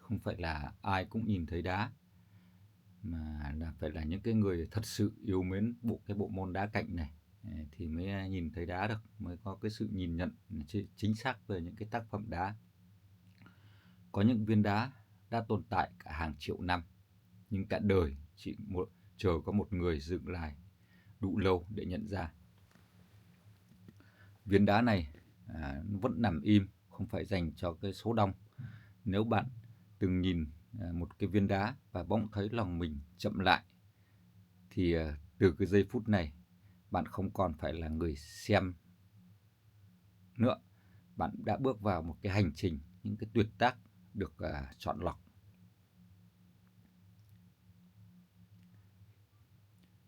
không phải là ai cũng nhìn thấy đá, mà là phải là những cái người thật sự yêu mến bộ môn đá cạnh này, thì mới, nhìn thấy đá được, mới có cái sự nhìn nhận chính xác về những cái tác phẩm đá. Có những viên đá đã tồn tại cả hàng triệu năm, nhưng cả đời chỉ chờ có một người dừng lại đủ lâu để nhận ra. Viên đá này, nó vẫn nằm im, không phải dành cho cái số đông. Nếu bạn từng nhìn, một cái viên đá và bỗng thấy lòng mình chậm lại, thì, từ cái giây phút này, bạn không còn phải là người xem nữa. Bạn đã bước vào một cái hành trình, những cái tuyệt tác được, chọn lọc.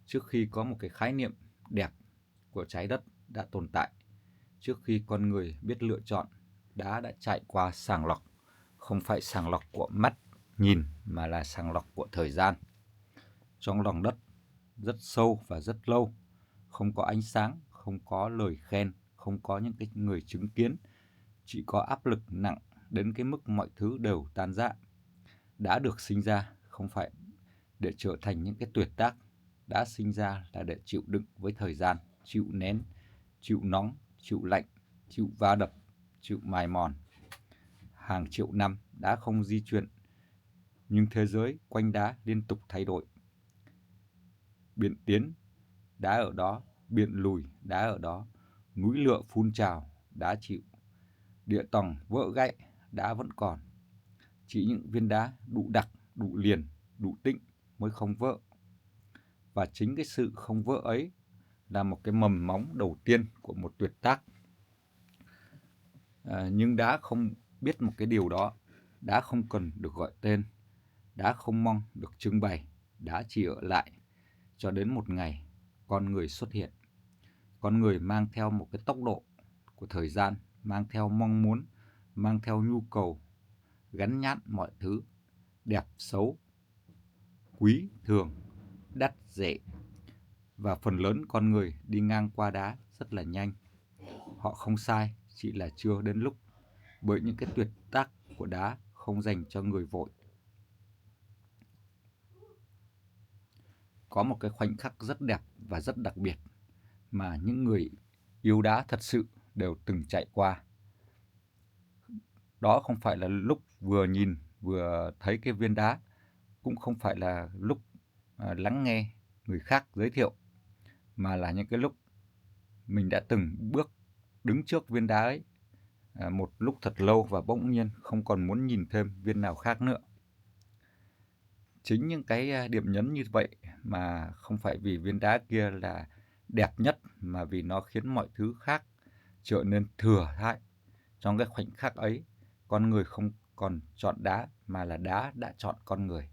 Trước khi có một cái khái niệm đẹp của trái đất đã tồn tại, trước khi con người biết lựa chọn, đá đã trải qua sàng lọc, không phải sàng lọc của mắt nhìn mà là sàng lọc của thời gian. Trong lòng đất rất sâu và rất lâu, không có ánh sáng, không có lời khen, không có những cái người chứng kiến, chỉ có áp lực nặng đến cái mức mọi thứ đều tan rã. Đã được sinh ra không phải để trở thành những cái tuyệt tác, đã sinh ra là để chịu đựng với thời gian, chịu nén, chịu nóng, chịu lạnh, chịu va đập, chịu mài mòn. Hàng triệu năm đã không di chuyển, nhưng thế giới quanh đá liên tục thay đổi. Biển tiến, đá ở đó; biển lùi, đá ở đó; núi lửa phun trào, đá chịu; địa tầng vỡ gãy, đá vẫn còn. Chỉ những viên đá đủ đặc, đủ liền, đủ tĩnh mới không vỡ. Và chính cái sự không vỡ ấy là một cái mầm móng đầu tiên của một tuyệt tác. Nhưng đá không biết một cái điều đó. Đá không cần được gọi tên, đá không mong được trưng bày, đá chỉ ở lại cho đến một ngày con người xuất hiện. Con người mang theo một cái tốc độ của thời gian, mang theo mong muốn, mang theo nhu cầu, gắn nhãn mọi thứ, đẹp, xấu, quý, thường, đắt, rẻ. Và phần lớn con người đi ngang qua đá rất là nhanh. Họ không sai, chỉ là chưa đến lúc, bởi những cái tuyệt tác của đá không dành cho người vội. Có một cái khoảnh khắc rất đẹp và rất đặc biệt mà những người yêu đá thật sự đều từng chạy qua. Đó không phải là lúc vừa nhìn vừa thấy cái viên đá, cũng không phải là lúc, lắng nghe người khác giới thiệu, mà là những cái lúc mình đã từng bước đứng trước viên đá ấy, một lúc thật lâu và bỗng nhiên không còn muốn nhìn thêm viên nào khác nữa. Chính những cái, điểm nhấn như vậy mà không phải vì viên đá kia là đẹp nhất, mà vì nó khiến mọi thứ khác trở nên thừa thãi. Trong cái khoảnh khắc ấy, con người không còn chọn đá mà là đá đã chọn con người.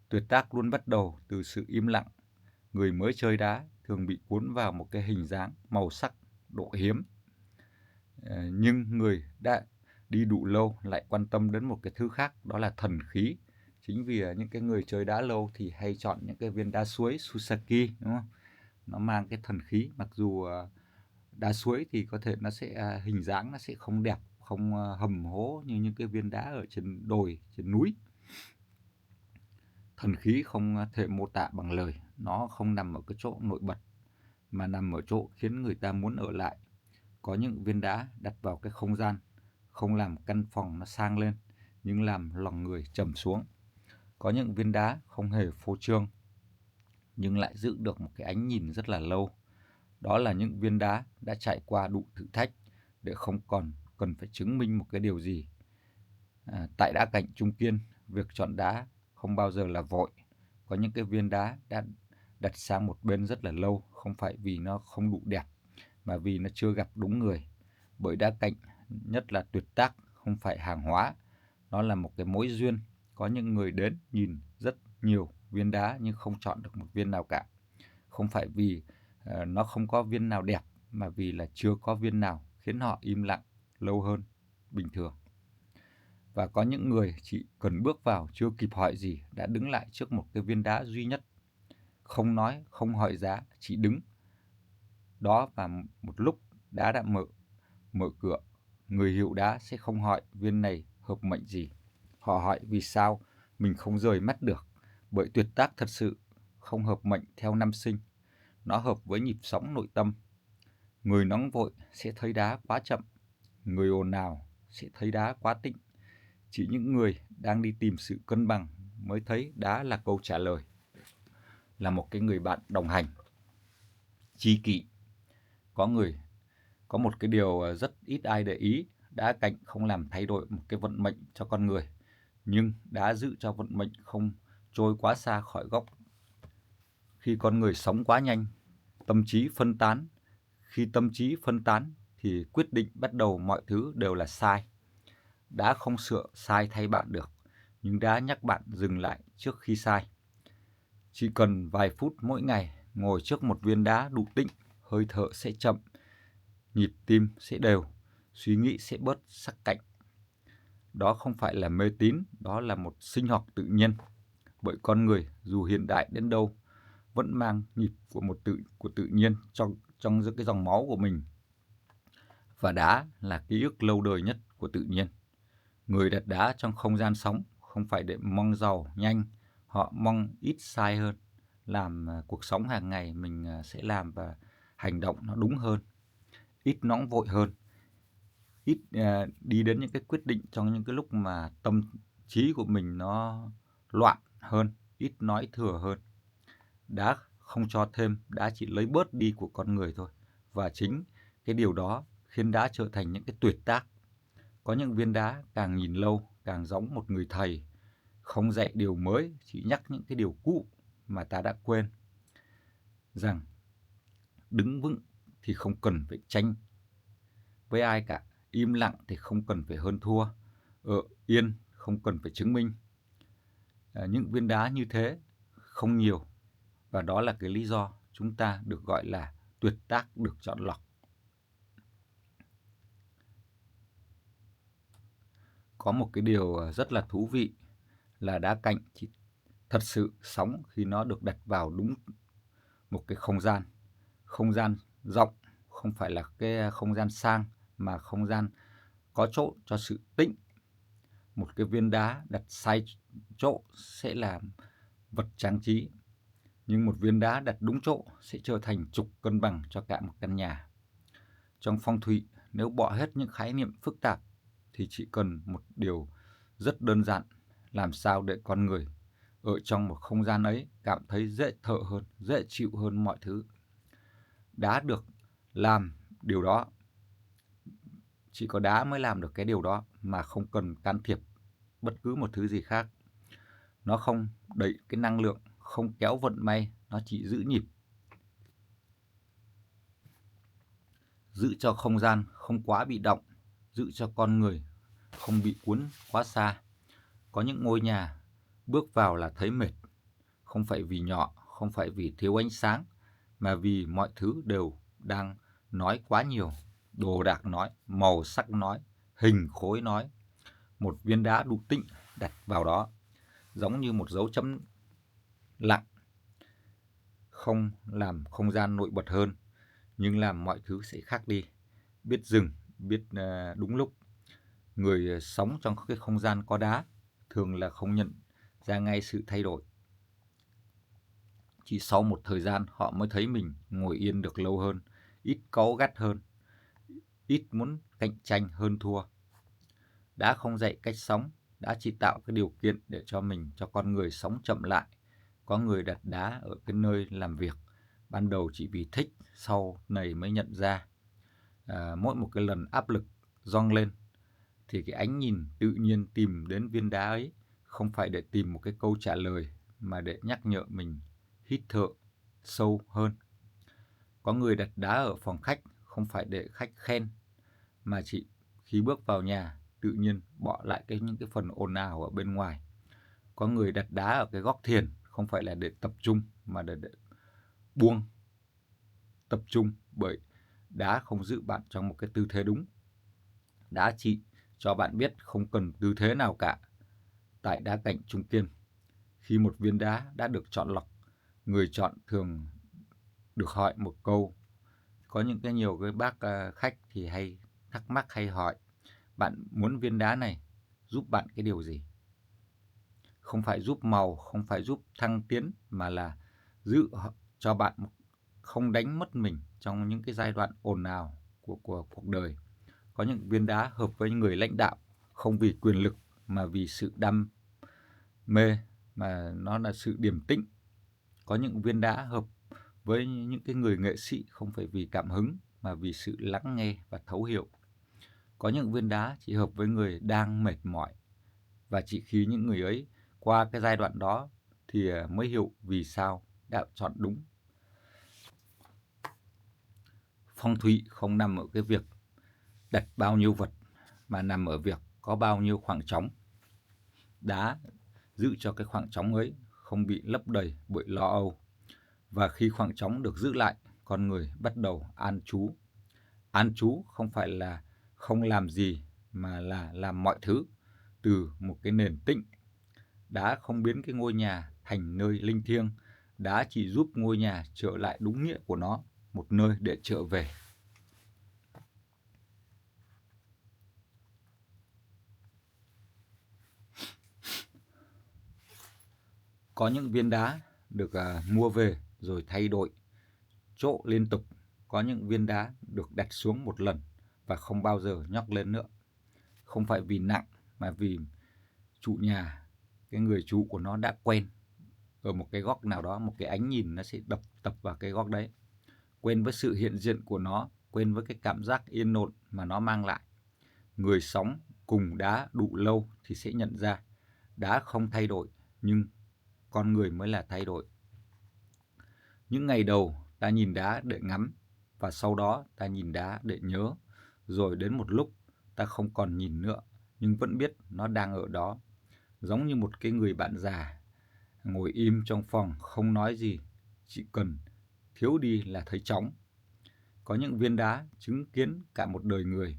Tuyệt tác luôn bắt đầu từ sự im lặng. Người mới chơi đá thường bị cuốn vào một cái hình dáng, màu sắc, độ hiếm. Nhưng người đã đi đủ lâu lại quan tâm đến một cái thứ khác, đó là thần khí. Chính vì những cái người chơi đá lâu thì hay chọn những cái viên đá suối Susaki, đúng không? Nó mang cái thần khí, mặc dù đá suối thì có thể nó sẽ hình dáng nó sẽ không đẹp, không hầm hố như những cái viên đá ở trên đồi, trên núi. Thần khí không thể mô tả bằng lời, nó không nằm ở cái chỗ nổi bật, mà nằm ở chỗ khiến người ta muốn ở lại. Có những viên đá đặt vào cái không gian, không làm căn phòng nó sang lên, nhưng làm lòng người trầm xuống. Có những viên đá không hề phô trương, nhưng lại giữ được một cái ánh nhìn rất là lâu. Đó là những viên đá đã trải qua đủ thử thách để không còn cần phải chứng minh một cái điều gì. Tại đá cạnh Trung Kiên, việc chọn đá không bao giờ là vội. Có những cái viên đá đã đặt sang một bên rất là lâu, không phải vì nó không đủ đẹp, mà vì nó chưa gặp đúng người. Bởi đá cạnh, nhất là tuyệt tác, không phải hàng hóa, nó là một cái mối duyên. Có những người đến nhìn rất nhiều viên đá nhưng không chọn được một viên nào cả. Không phải vì nó không có viên nào đẹp, mà vì là chưa có viên nào khiến họ im lặng lâu hơn bình thường. Và có những người chỉ cần bước vào chưa kịp hỏi gì đã đứng lại trước một cái viên đá duy nhất. Không nói, không hỏi giá, chỉ đứng đó, và một lúc đá đã mở cửa. Người hiệu đá sẽ không hỏi viên này hợp mệnh gì. Họ hỏi vì sao mình không rời mắt được, bởi tuyệt tác thật sự không hợp mệnh theo năm sinh, nó hợp với nhịp sống nội tâm. Người nóng vội sẽ thấy đá quá chậm, người ồn ào sẽ thấy đá quá tĩnh. Chỉ những người đang đi tìm sự cân bằng mới thấy đá là câu trả lời. Là một cái người bạn đồng hành, tri kỷ. Có một cái điều rất ít ai để ý, đá cạnh không làm thay đổi một cái vận mệnh cho con người, nhưng đá giữ cho vận mệnh không trôi quá xa khỏi gốc. Khi con người sống quá nhanh, tâm trí phân tán. Khi tâm trí phân tán thì quyết định bắt đầu mọi thứ đều là sai. Đá không sửa sai thay bạn được, nhưng đá nhắc bạn dừng lại trước khi sai. Chỉ cần vài phút mỗi ngày ngồi trước một viên đá đủ tĩnh, hơi thở sẽ chậm, nhịp tim sẽ đều, suy nghĩ sẽ bớt sắc cạnh. Đó không phải là mê tín, đó là một sinh học tự nhiên. Bởi con người dù hiện đại đến đâu vẫn mang nhịp của tự nhiên trong cái dòng máu của mình. Và đá là ký ức lâu đời nhất của tự nhiên. Người đặt đá trong không gian sống không phải để mong giàu nhanh, họ mong ít sai hơn. Làm cuộc sống hàng ngày mình sẽ làm và hành động nó đúng hơn, ít nóng vội hơn, ít đi đến những cái quyết định trong những cái lúc mà tâm trí của mình nó loạn hơn, ít nói thừa hơn. Đá không cho thêm, đá chỉ lấy bớt đi của con người thôi. Và chính cái điều đó khiến đá trở thành những cái tuyệt tác. Có những viên đá càng nhìn lâu càng giống một người thầy, không dạy điều mới, chỉ nhắc những cái điều cũ mà ta đã quên. Rằng đứng vững thì không cần phải tranh với ai cả, im lặng thì không cần phải hơn thua, yên không cần phải chứng minh. Những viên đá như thế không nhiều, và đó là cái lý do chúng ta được gọi là tuyệt tác được chọn lọc. Có một cái điều rất là thú vị là đá cạnh chỉ thật sự sống khi nó được đặt vào đúng một cái không gian rộng, không phải là cái không gian sang mà không gian có chỗ cho sự tĩnh. Một cái viên đá đặt sai chỗ sẽ là vật trang trí, nhưng một viên đá đặt đúng chỗ sẽ trở thành trục cân bằng cho cả một căn nhà. Trong phong thủy, nếu bỏ hết những khái niệm phức tạp thì chỉ cần một điều rất đơn giản, làm sao để con người ở trong một không gian ấy cảm thấy dễ thở hơn, dễ chịu hơn mọi thứ. Đá được làm điều đó, chỉ có đá mới làm được cái điều đó mà không cần can thiệp bất cứ một thứ gì khác. Nó không đẩy cái năng lượng, không kéo vận may, nó chỉ giữ nhịp. Giữ cho không gian không quá bị động, giữ cho con người không bị cuốn quá xa. Có những ngôi nhà bước vào là thấy mệt, không phải vì nhỏ, không phải vì thiếu ánh sáng, mà vì mọi thứ đều đang nói quá nhiều. Đồ đạc nói, màu sắc nói, hình khối nói. Một viên đá đủ tĩnh đặt vào đó, giống như một dấu chấm lặng, không làm không gian nổi bật hơn, nhưng làm mọi thứ sẽ khác đi. Biết dừng, biết đúng lúc. Người sống trong cái không gian có đá thường là không nhận ra ngay sự thay đổi. Chỉ sau một thời gian họ mới thấy mình ngồi yên được lâu hơn, ít cáu gắt hơn, ít muốn cạnh tranh hơn thua. Đá không dạy cách sống, đá chỉ tạo cái điều kiện để cho con người sống chậm lại. Có người đặt đá ở cái nơi làm việc, ban đầu chỉ vì thích, sau này mới nhận ra. Mỗi một cái lần áp lực dâng lên thì cái ánh nhìn tự nhiên tìm đến viên đá ấy, không phải để tìm một cái câu trả lời mà để nhắc nhở mình hít thở sâu hơn. Có người đặt đá ở phòng khách không phải để khách khen, mà chỉ khi bước vào nhà tự nhiên bỏ lại những cái phần ồn ào ở bên ngoài. Có người đặt đá ở cái góc thiền không phải là để tập trung mà để buông tập trung, bởi đá không giữ bạn trong một cái tư thế đúng. Đá chỉ cho bạn biết không cần tư thế nào cả. Tại đá cạnh trung kiên, khi một viên đá đã được chọn lọc, người chọn thường được hỏi một câu. Có nhiều cái bác khách thì hay thắc mắc, hay hỏi: bạn muốn viên đá này giúp bạn cái điều gì? không phải giúp màu, không phải giúp thăng tiến, mà là giữ cho bạn không đánh mất mình trong những cái giai đoạn ồn ào của cuộc đời. Có những viên đá hợp với người lãnh đạo, không vì quyền lực mà vì sự đam mê, mà nó là sự điềm tĩnh. Có những viên đá hợp với những cái người nghệ sĩ, không phải vì cảm hứng mà vì sự lắng nghe và thấu hiểu. Có những viên đá chỉ hợp với người đang mệt mỏi, và chỉ khi những người ấy qua cái giai đoạn đó thì mới hiểu vì sao đã chọn đúng. Phong thủy không nằm ở cái việc đặt bao nhiêu vật, mà nằm ở việc có bao nhiêu khoảng trống. Đá giữ cho cái khoảng trống ấy không bị lấp đầy bởi lo âu. Và khi khoảng trống được giữ lại, con người bắt đầu an trú. An trú không phải là không làm gì, mà là làm mọi thứ từ một cái nền tĩnh. Đá không biến cái ngôi nhà thành nơi linh thiêng. Đá chỉ giúp ngôi nhà trở lại đúng nghĩa của nó, một nơi để trở về. Có những viên đá được mua về rồi thay đổi chỗ liên tục. Có những viên đá được đặt xuống một lần và không bao giờ nhấc lên nữa. Không phải vì nặng, mà vì chủ nhà, cái người chủ của nó đã quen ở một cái góc nào đó, một cái ánh nhìn nó sẽ tập vào cái góc đấy. Quen với sự hiện diện của nó, quen với cái cảm giác yên ổn mà nó mang lại. Người sống cùng đá đủ lâu thì sẽ nhận ra đá không thay đổi, nhưng con người mới là thay đổi. Những ngày đầu ta nhìn đá để ngắm, và sau đó ta nhìn đá để nhớ. Rồi đến một lúc ta không còn nhìn nữa, nhưng vẫn biết nó đang ở đó. Giống như một cái người bạn già ngồi im trong phòng không nói gì, chỉ cần thiếu đi là thấy trống. Có những viên đá chứng kiến cả một đời người,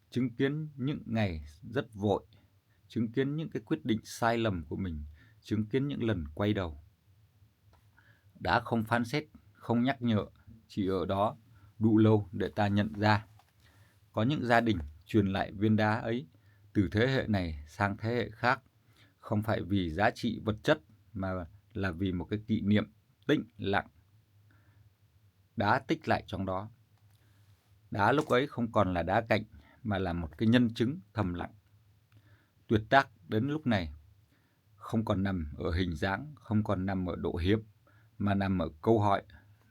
chứng kiến những ngày rất vội, chứng kiến những cái quyết định sai lầm của mình, chứng kiến những lần quay đầu. Đá không phán xét, không nhắc nhở, chỉ ở đó đủ lâu để ta nhận ra. Có những gia đình truyền lại viên đá ấy từ thế hệ này sang thế hệ khác, không phải vì giá trị vật chất, mà là vì một cái kỷ niệm tĩnh lặng đá tích lại trong đó. Đá lúc ấy không còn là đá cạnh, mà là một cái nhân chứng thầm lặng. Tuyệt tác đến lúc này không còn nằm ở hình dáng, không còn nằm ở độ hiếm, mà nằm ở câu hỏi: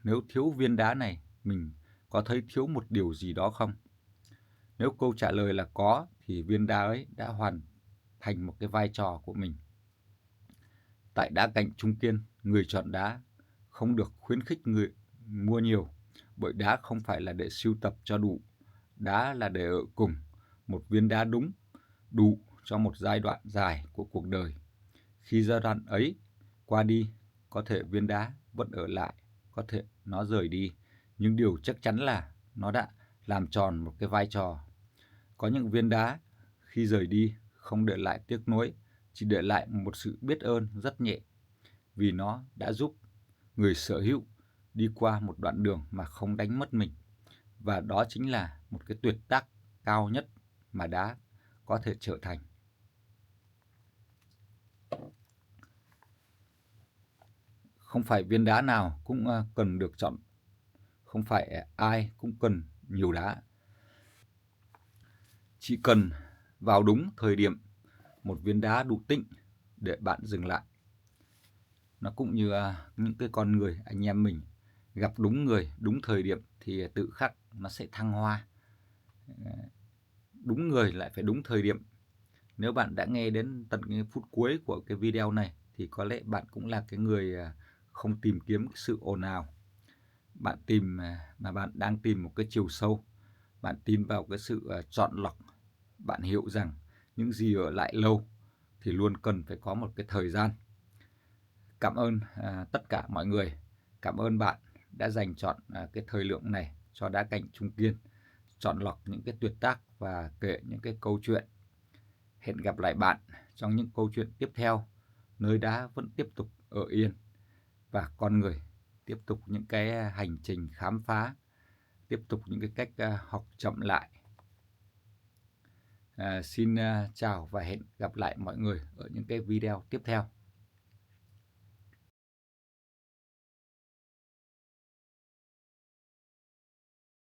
nếu thiếu viên đá này, mình có thấy thiếu một điều gì đó không? Nếu câu trả lời là có, thì viên đá ấy đã hoàn thành một cái vai trò của mình. Tại đá cạnh Trung Kiên, người chọn đá không được khuyến khích người mua nhiều, bởi đá không phải là để sưu tập cho đủ, đá là để ở cùng. Một viên đá đúng, đủ cho một giai đoạn dài của cuộc đời. Khi giai đoạn ấy qua đi, có thể viên đá vẫn ở lại, có thể nó rời đi, nhưng điều chắc chắn là nó đã làm tròn một cái vai trò. Có những viên đá khi rời đi không để lại tiếc nuối, chỉ để lại một sự biết ơn rất nhẹ, vì nó đã giúp người sở hữu đi qua một đoạn đường mà không đánh mất mình. Và đó chính là một cái tuyệt tác cao nhất mà đá có thể trở thành. Không phải viên đá nào cũng cần được chọn, không phải ai cũng cần nhiều đá. Chỉ cần vào đúng thời điểm, một viên đá đủ tĩnh để bạn dừng lại. Nó cũng như những cái con người, anh em mình, gặp đúng người, đúng thời điểm thì tự khắc nó sẽ thăng hoa. Đúng người lại phải đúng thời điểm. Nếu bạn đã nghe đến tận cái phút cuối của cái video này thì có lẽ bạn cũng là cái người không tìm kiếm cái sự ồn ào. Bạn tìm mà bạn đang tìm một cái chiều sâu. Bạn tin vào cái sự chọn lọc. Bạn hiểu rằng những gì ở lại lâu thì luôn cần phải có một cái thời gian. Cảm ơn tất cả mọi người. Cảm ơn bạn đã dành chọn cái thời lượng này cho đá cạnh Trung Kiên, chọn lọc những cái tuyệt tác và kể những cái câu chuyện. Hẹn gặp lại bạn trong những câu chuyện tiếp theo, nơi đá vẫn tiếp tục ở yên và con người tiếp tục những cái hành trình khám phá, tiếp tục những cái cách học chậm lại. Xin chào và hẹn gặp lại mọi người ở những cái video tiếp theo.